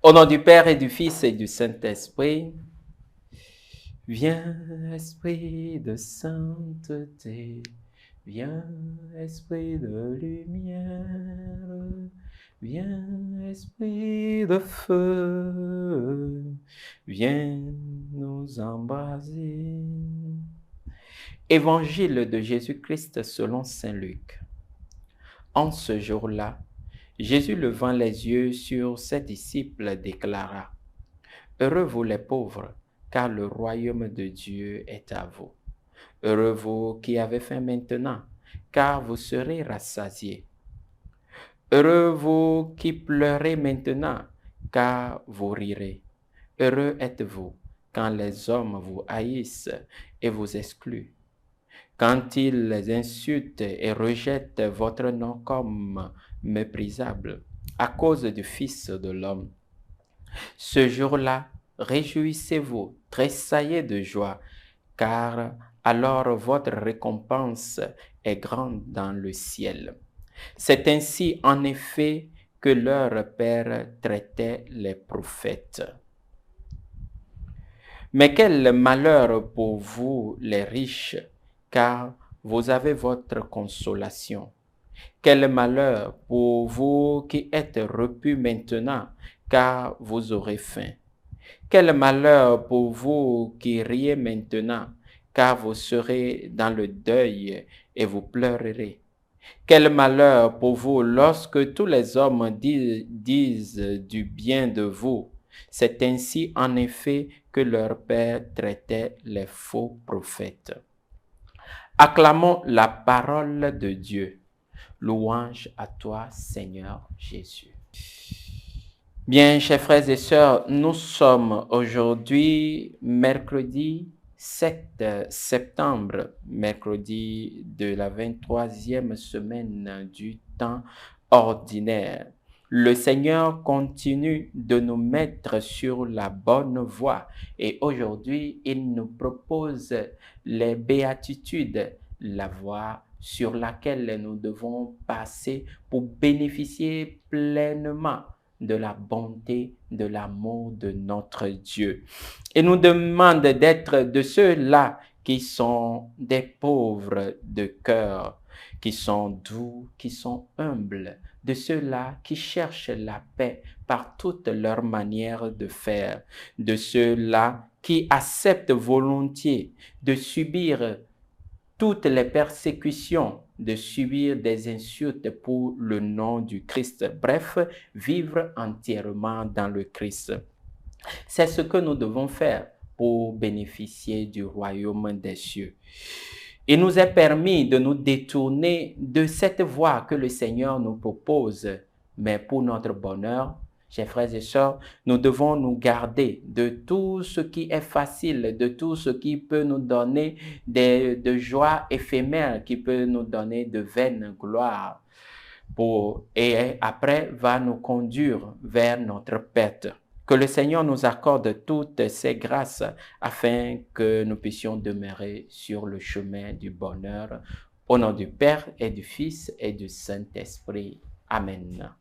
Au nom du Père et du Fils et du Saint-Esprit, viens, Esprit de sainteté, viens, Esprit de lumière, viens, Esprit de feu, viens nous embraser. Évangile de Jésus-Christ selon saint Luc. En ce jour-là, Jésus levant les yeux sur ses disciples déclara: Heureux vous les pauvres, car le royaume de Dieu est à vous. Heureux vous qui avez faim maintenant, car vous serez rassasiés. Heureux vous qui pleurez maintenant, car vous rirez. Heureux êtes-vous quand les hommes vous haïssent et vous excluent, quand ils insultent et rejettent votre nom comme méprisable à cause du Fils de l'homme. Ce jour-là, réjouissez-vous, tressaillez de joie, car alors votre récompense est grande dans le ciel. C'est ainsi en effet que leur Père traitait les prophètes. Mais quel malheur pour vous les riches, car vous avez votre consolation. Quel malheur pour vous qui êtes repus maintenant, car vous aurez faim. Quel malheur pour vous qui riez maintenant, car vous serez dans le deuil et vous pleurerez. Quel malheur pour vous lorsque tous les hommes disent du bien de vous. C'est ainsi en effet que leur Père traitait les faux prophètes. Acclamons la parole de Dieu. Louange à toi, Seigneur Jésus. Bien, chers frères et sœurs, nous sommes aujourd'hui mercredi 7 septembre, mercredi de la 23e semaine du temps ordinaire. Le Seigneur continue de nous mettre sur la bonne voie et aujourd'hui, il nous propose les béatitudes, la voie sur laquelle nous devons passer pour bénéficier pleinement de la bonté, de l'amour de notre Dieu. Il nous demande d'être de ceux-là qui sont des pauvres de cœur, qui sont doux, qui sont humbles, de ceux-là qui cherchent la paix par toutes leurs manières de faire, de ceux-là qui acceptent volontiers de subir toutes les persécutions, de subir des insultes pour le nom du Christ. Bref, vivre entièrement dans le Christ. C'est ce que nous devons faire pour bénéficier du royaume des cieux. Il nous est permis de nous détourner de cette voie que le Seigneur nous propose, mais pour notre bonheur, chers frères et sœurs, nous devons nous garder de tout ce qui est facile, de tout ce qui peut nous donner de joie éphémère, qui peut nous donner de vaine gloire, et après va nous conduire vers notre perte. Que le Seigneur nous accorde toutes ces grâces afin que nous puissions demeurer sur le chemin du bonheur. Au nom du Père et du Fils et du Saint-Esprit. Amen.